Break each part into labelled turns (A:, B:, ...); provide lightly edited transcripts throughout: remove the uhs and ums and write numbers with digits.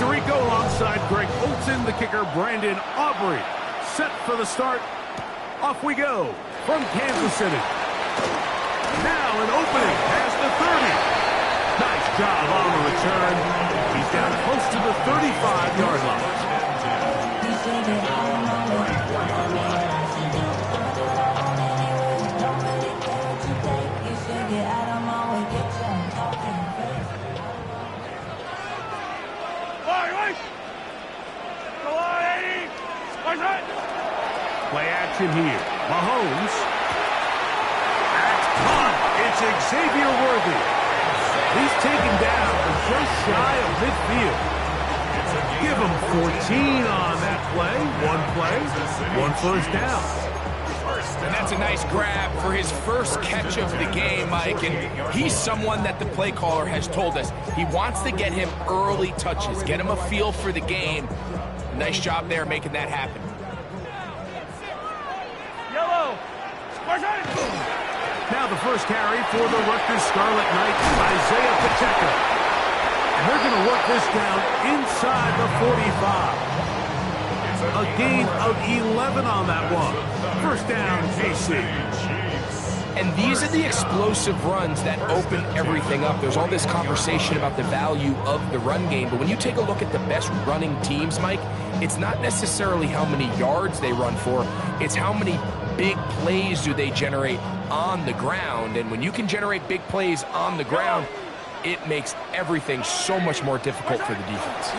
A: Tirico alongside Greg Olson, the kicker Brandon Aubrey. Set for the start. Off we go from Kansas City. Now an opening past the 30. Nice job on the return. He's down close to the 35-yard line. Play action here. Mahomes. That's caught. It's Xavier Worthy. He's taken down just shy of midfield. Give him 14 on that play. One first down.
B: And that's a nice grab for his first catch of the game, Mike. And he's someone that the play caller has told us he wants to get him early touches, get him a feel for the game. Nice job there making that happen.
A: Now the first carry for the Rutgers Scarlet Knights, Isaiah Pacheco. And they're going to work this down inside the 45. A gain of 11 on that one. First down, KC.
B: And these are the explosive runs that open everything up. There's all this conversation about the value of the run game, but when you take a look at the best running teams, Mike, it's not necessarily how many yards they run for, it's how many big plays do they generate on the ground. And when you can generate big plays on the ground, it makes everything so much more difficult for the defense.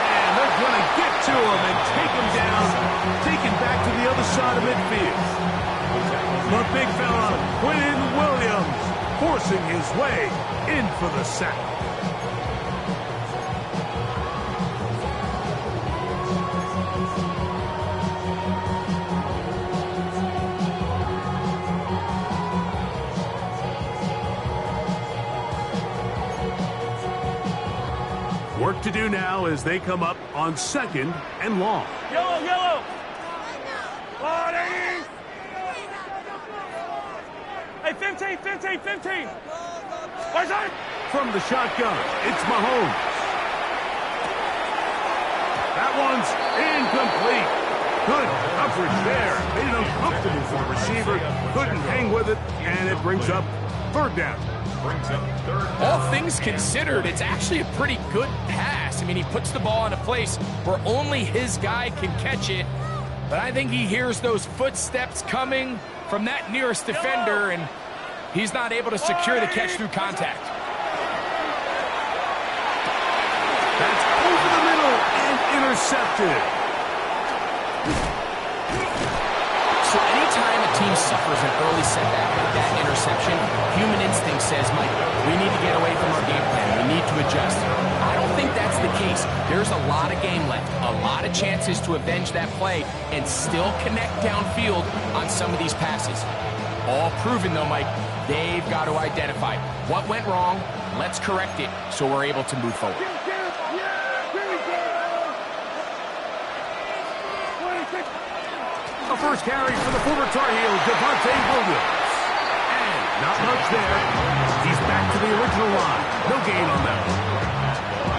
A: And they're going to get to him and take him down, take him back to the other side of midfield. The big fella, Quinn Williams, forcing his way in for the sack. Work to do now as they come up on 2nd and long.
C: Yellow! Hey, 15!
A: From the shotgun, it's Mahomes. That one's incomplete. Good coverage there. Made it uncomfortable for the receiver. Couldn't hang with it, and it brings up 3rd down.
B: All things considered, it's actually a pretty good pass. I mean, he puts the ball in a place where only his guy can catch it. But I think he hears those footsteps coming from that nearest defender, and he's not able to secure the catch through contact.
A: That's over the middle and intercepted.
B: So anytime a team suffers an early setback like that interception, human instinct says, Mike, we need to get away from our game plan. We need to adjust. I don't think that's the case. There's a lot of game left, a lot of chances to avenge that play and still connect downfield on some of these passes. All proven, though, Mike, they've got to identify what went wrong, let's correct it so we're able to move forward.
A: A first carry for the former Tar Heel, Devontae Williams. And not much there. He's back to the original line. No gain on that one.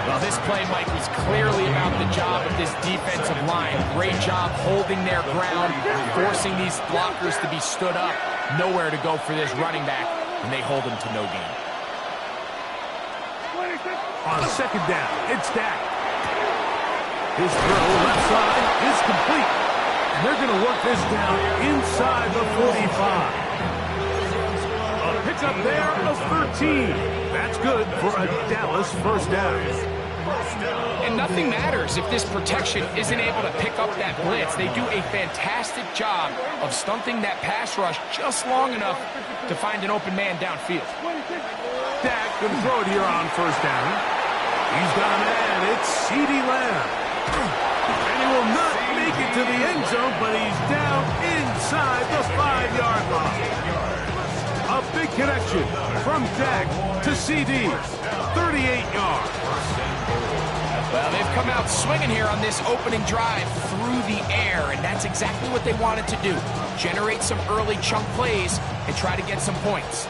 B: Well, this play, Mike, was clearly about the job of this defensive line. Great job holding their ground, forcing these blockers to be stood up. Nowhere to go for this running back, and they hold him to no gain.
A: On 2nd down, it's Dak. His throw left side is complete. And they're going to work this down inside the 45. A pickup there of 13. That's good for a Dallas first down.
B: And nothing matters if this protection isn't able to pick up that blitz. They do a fantastic job of stunting that pass rush just long enough to find an open man downfield.
A: Dak can throw it here on first down. He's got a man. It's CeeDee Lamb. And he will not make it to the end zone, but he's down inside the 5-yard line. A big connection from Dak to CD. 38 yards.
B: Well, they've come out swinging here on this opening drive through the air, and that's exactly what they wanted to do. Generate some early chunk plays and try to get some points.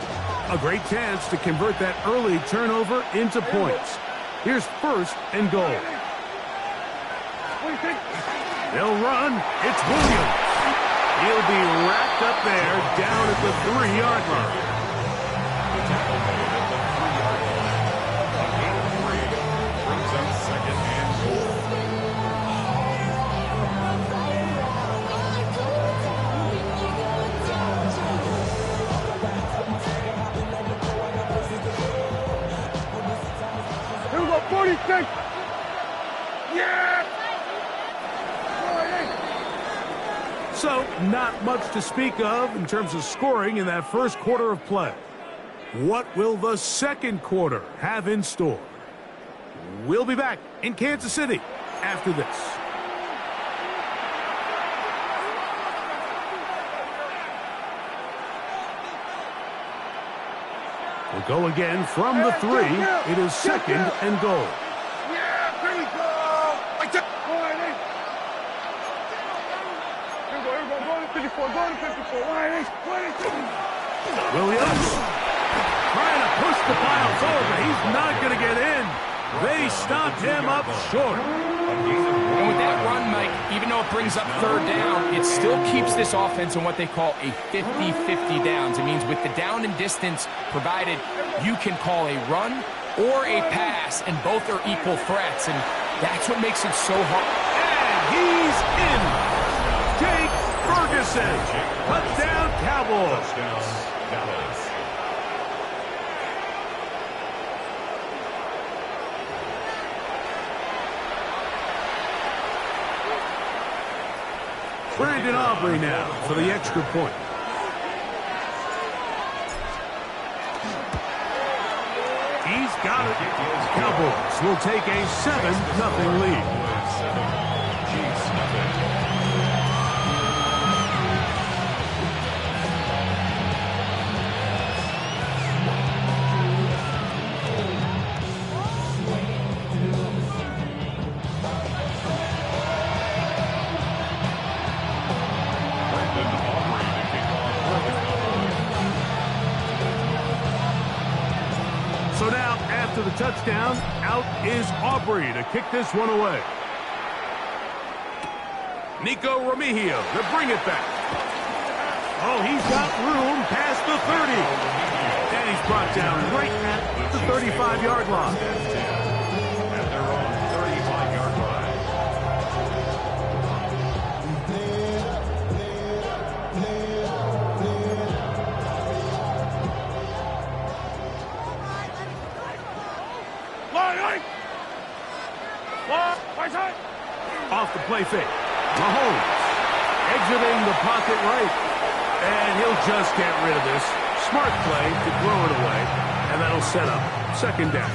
A: A great chance to convert that early turnover into points. Here's 1st and goal. They'll run. It's Williams. He'll be wrapped up there down at the 3-yard line.
C: Here we go, 46. Yeah!
A: So, not much to speak of in terms of scoring in that first quarter of play. What will the second quarter have in store? We'll be back in Kansas City after this. We'll go again from the 3. It is 2nd and goal.
C: Yeah, here we go. Like that. Here we go, go to 54, go to 54.
A: Williams trying to push the pile forward. He's not going to get in. They stopped him up short.
B: And with that run, Mike, even though it brings up 3rd down, it still keeps this offense in what they call a 50-50 downs. It means with the down and distance provided, you can call a run or a pass, and both are equal threats, and that's what makes it so hard.
A: And he's in. Jake Ferguson. Touchdown, Cowboys. Brandon Aubrey now for the extra point. He's got it. Cowboys will take a 7-0 lead. So now, after the touchdown, out is Aubrey to kick this one away. Nico Remigio to bring it back. Oh, he's got room past the 30. And he's brought down right at the 35-yard line.
D: At their own 35-yard line.
A: Off the play fake. Mahomes exiting the pocket right. And he'll just get rid of this. Smart play to throw it away. And that'll set up 2nd down.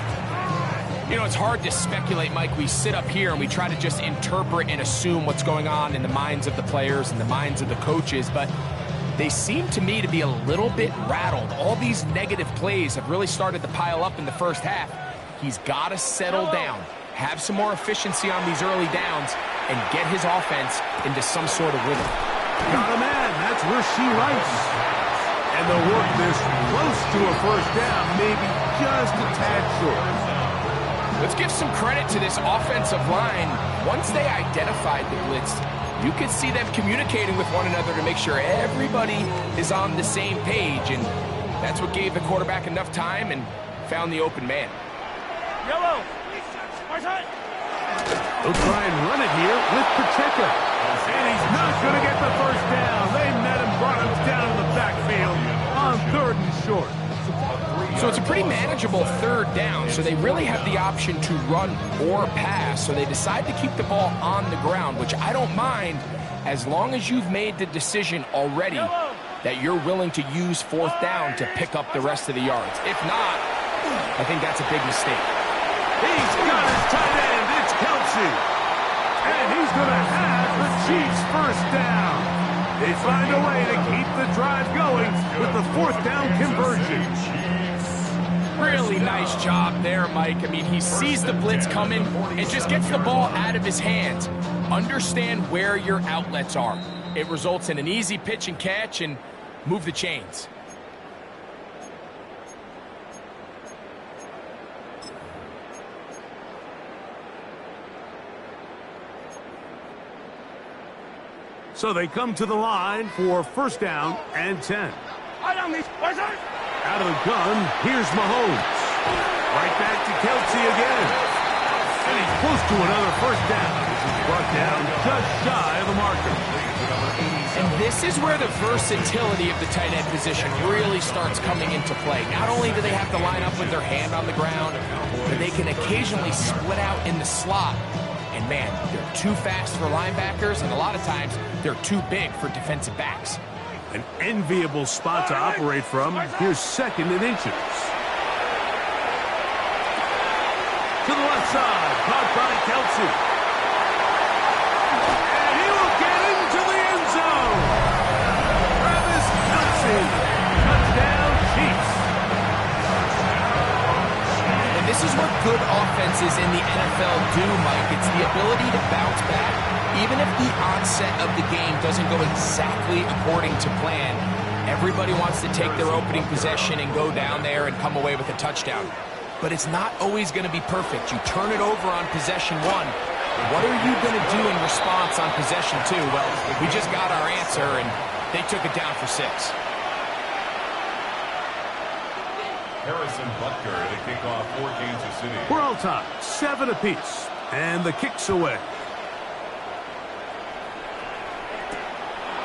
B: You know, it's hard to speculate, Mike. We sit up here and we try to just interpret and assume what's going on in the minds of the players and the minds of the coaches, but they seem to me to be a little bit rattled. All these negative plays have really started to pile up in the first half. He's got to settle down, have some more efficiency on these early downs, and get his offense into some sort of rhythm.
A: Got a man. That's Rashee Rice. And they'll work this close to a 1st down, maybe just a tad short.
B: Let's give some credit to this offensive line. Once they identified the blitz, you could see them communicating with one another to make sure everybody is on the same page, and that's what gave the quarterback enough time and found the open man.
C: Yellow.
A: They'll try and run it here with Pacheco. And he's not going to get the 1st down. They met him, brought him down to the backfield on 3rd and short.
B: So it's a pretty manageable 3rd down, so they really have the option to run or pass. So they decide to keep the ball on the ground, which I don't mind as long as you've made the decision already that you're willing to use 4th down to pick up the rest of the yards. If not, I think that's a big mistake.
A: He's got his tight end. It's Kelsey. And he's going to have the Chiefs 1st down. They find a way to keep the drive going with the 4th down conversion.
B: Really nice job there, Mike. I mean, he sees the blitz coming and just gets the ball out of his hands. Understand where your outlets are. It results in an easy pitch and catch and move the chains.
A: So they come to the line for first down and 10. Out of the gun, here's Mahomes. Right back to Kelsey again. And he's close to another first down. This is brought down just shy of the marker.
B: And this is where the versatility of the tight end position really starts coming into play. Not only do they have to line up with their hand on the ground, but they can occasionally split out in the slot. And man, they're too fast for linebackers, and a lot of times they're too big for defensive backs.
A: An enviable spot to operate from. Here's second and inches. To the left side, caught by Kelsey. And he will get into the end zone. Travis Kelsey. Touchdown, Chiefs.
B: And this is what good offenses in the NFL do, Mike. It's the ability to bounce back. Even if the onset of the game doesn't go exactly according to plan, everybody wants to take their opening possession and go down there and come away with a touchdown. But it's not always going to be perfect. You turn it over on possession one. What are you going to do in response on possession two? Well, we just got our answer, and they took it down for 6.
D: Harrison Butker to kick off for Kansas City.
A: We're all tied, 7 apiece, and the kick's away.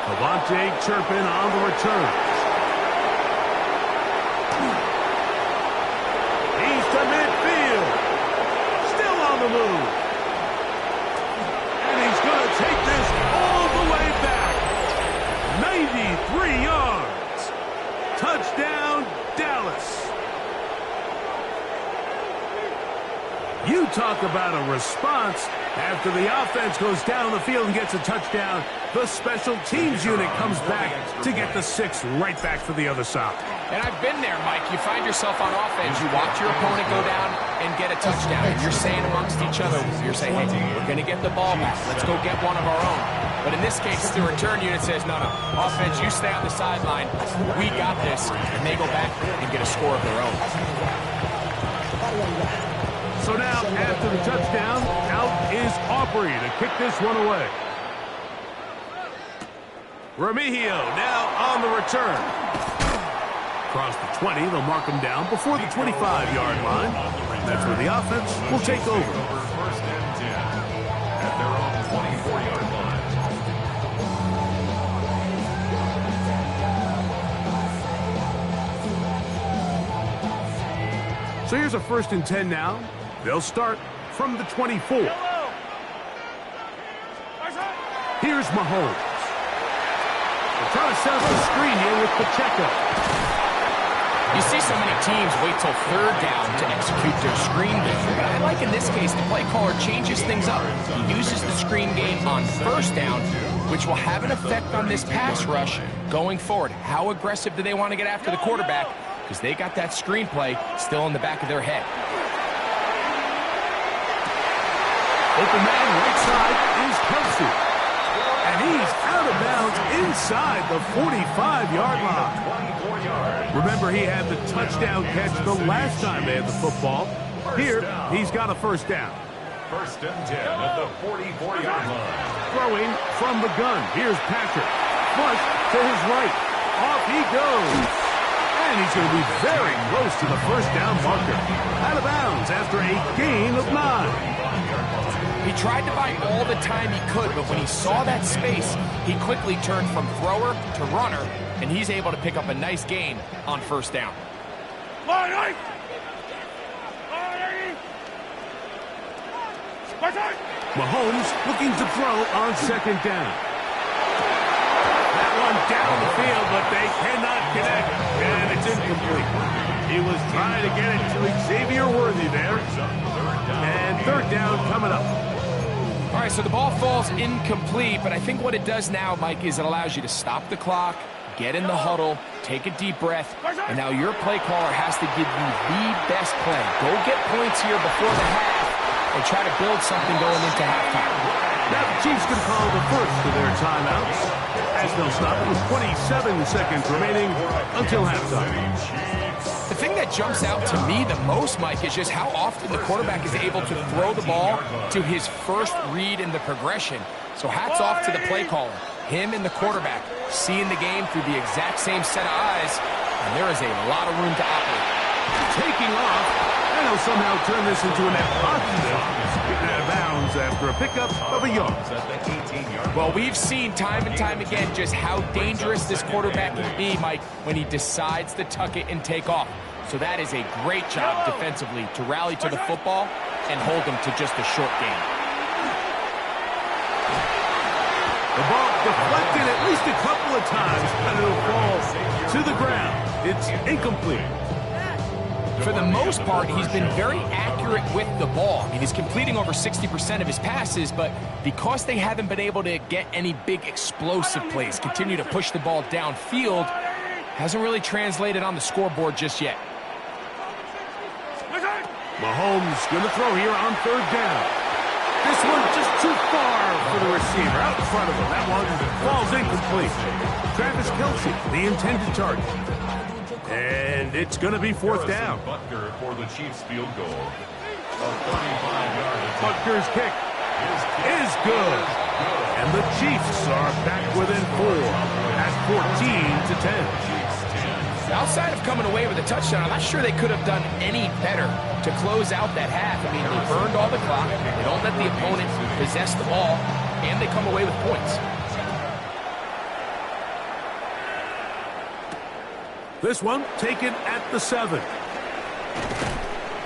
A: Devontae Turpin on the return. He's to midfield. Still on the move. And he's going to take this all the way back. 93 yards. Touchdown, Dallas. You talk about a response. After the offense goes down the field and gets a touchdown, the special teams unit comes back to get the 6 right back for the other side.
B: And I've been there, Mike. You find yourself on offense. You watch your opponent go down and get a touchdown. And you're saying amongst each other, you're saying, hey, we're going to get the ball back. Let's go get one of our own. But in this case, the return unit says, no, offense, you stay on the sideline. We got this. And they go back and get a score of their own.
A: So now, after the touchdown, out is Aubrey to kick this one away. Remigio now on the return. Across the 20, they'll mark him down before the 25-yard line. That's where the offense will take over.
D: First and 10 at their own 24-yard line.
A: So here's a first and 10 now. They'll start from the 24. Here's Mahomes. They're trying to set up the screen here with Pacheco.
B: You see so many teams wait till third down to execute their screen game. But I like in this case, the play caller changes things up. He uses the screen game on first down, which will have an effect on this pass rush going forward. How aggressive do they want to get after the quarterback? Because they got that screen play still in the back of their head.
A: Open man right side is Kelsey. And he's out of bounds inside the 45-yard line. Remember, he had the touchdown catch the last time they had the football. Here, he's got a first down.
D: First and 10 at the 44-yard line.
A: Throwing from the gun. Here's Patrick. Flush to his right. Off he goes. And he's going to be very close to the first down marker. Out of bounds after a gain of 9.
B: He tried to buy all the time he could, but when he saw that space, he quickly turned from thrower to runner, and he's able to pick up a nice gain on first down.
A: Mahomes looking to throw on second down. That one down the field, but they cannot connect, and it's incomplete. He was trying to get it to Xavier Worthy there. And third down coming up.
B: All right, so the ball falls incomplete, but I think what it does now, Mike, is it allows you to stop the clock, get in the huddle, take a deep breath, and now your play caller has to give you the best play. Go get points here before the half and try to build something going into halftime.
A: Now the Chiefs can call the first of their timeouts as they'll stop it with 27 seconds remaining until halftime.
B: The thing that jumps out to me the most, Mike, is just how often the quarterback is able to throw the ball to his first read in the progression. So hats off to the play caller. Him and the quarterback seeing the game through the exact same set of eyes, and there is a lot of room to operate.
A: Taking off, and he'll somehow turn this into a net positive. Getting out of bounds after a pickup of a yard.
B: Well, we've seen time and time again just how dangerous this quarterback can be, Mike, when he decides to tuck it and take off. So that is a great job defensively to rally to the football and hold them to just a short game.
A: The ball deflected at least a couple of times, and it'll fall to the ground. It's incomplete.
B: For the most part, he's been very accurate with the ball. I mean, he's completing over 60% of his passes, but because they haven't been able to get any big explosive plays, continue to push the ball downfield, hasn't really translated on the scoreboard just yet.
A: Mahomes going to throw here on third down. This one just too far for the receiver. Out in front of him. That one falls incomplete. Travis Kelce, the intended target. And it's going to be fourth down.
D: Butker for the Chiefs field goal. A 35-yard attempt.
A: Butker's kick is good. And the Chiefs are back within 4 at 14-10.
B: Outside of coming away with a touchdown, I'm not sure they could have done any better to close out that half. I mean, they burned all the clock. They don't let the opponent possess the ball, and they come away with points.
A: This one taken at the 7.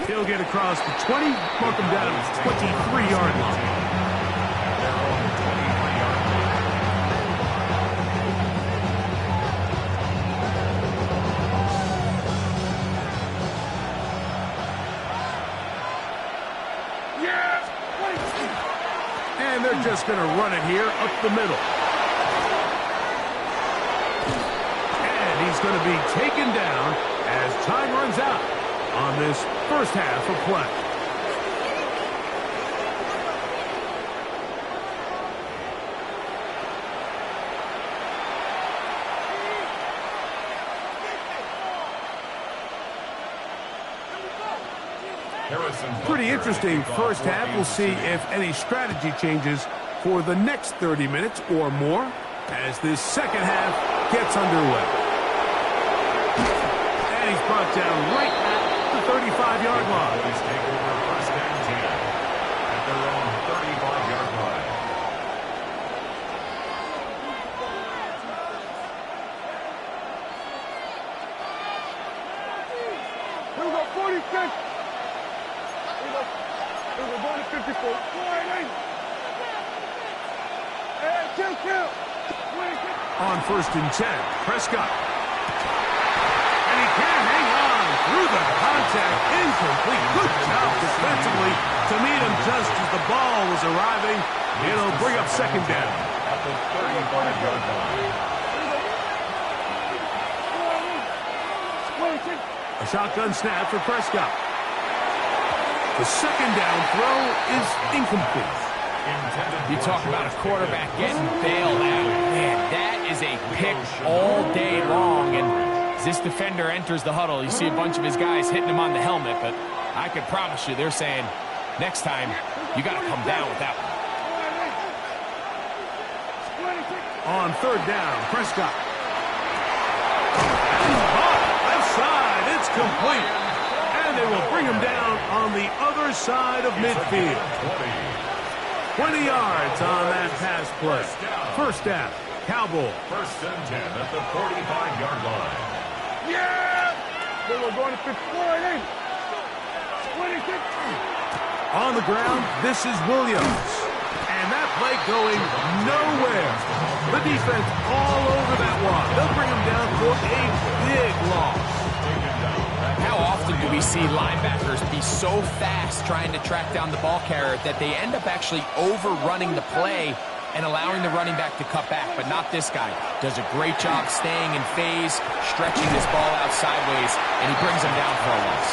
A: He'll get across the 20, mark him down at the 23-yard line. And they're just going to run it here up the middle. And he's going to be taken down as time runs out on this first half of play. Pretty interesting first half. We'll see if any strategy changes for the next 30 minutes or more as this second half gets underway. And he's brought down right at the 35-yard line.
D: Boys take over first and 10 at their own 35-yard line.
C: Here we go, 46. We're going to 54. Hey, kill.
A: On first and 10, Prescott. And he can't hang on through the contact. Incomplete. Good job defensively to meet him just as the ball was arriving. It'll bring up second down.
D: At the 35-yard line.
A: A shotgun snap for Prescott. The second down throw is incomplete.
B: You talk about a quarterback getting bailed out. Man, that is a pick all day long. And as this defender enters the huddle, you see a bunch of his guys hitting him on the helmet. But I can promise you, they're saying, next time, you got to come down with that one.
A: On third down, Prescott. And he's caught. Left side, it's complete. And they will bring him down on the other side of midfield. 20 yards on that pass play. First down, Cowboy.
D: First and 10 at the 45-yard line.
C: Yeah! We're going to 54. 26.
A: On the ground, this is Williams. And that play going nowhere. The defense all over that one. They'll bring him down for a big loss.
B: How often do we see linebackers be so fast trying to track down the ball carrier that they end up actually overrunning the play and allowing the running back to cut back? But not this guy. Does a great job staying in phase, stretching this ball out sideways, and he brings him down for a loss.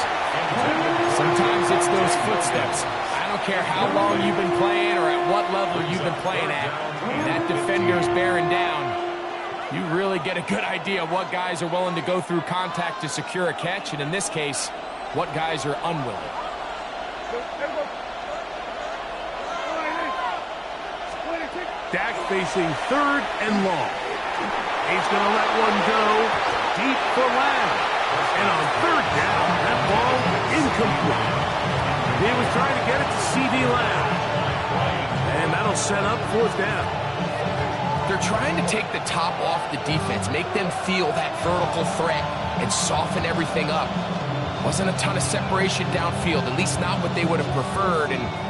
B: Sometimes it's those footsteps. I don't care how long you've been playing or at what level you've been playing at. When that defender's bearing down, you really get a good idea of what guys are willing to go through contact to secure a catch, and in this case, what guys are unwilling.
A: Dak facing 3rd and long. He's going to let one go deep for Lamb. And on 3rd down, that ball incomplete. He was trying to get it to C.D. Lamb. And that'll set up 4th down.
B: They're trying to take the top off the defense, make them feel that vertical threat, and soften everything up. Wasn't a ton of separation downfield, at least not what they would have preferred, and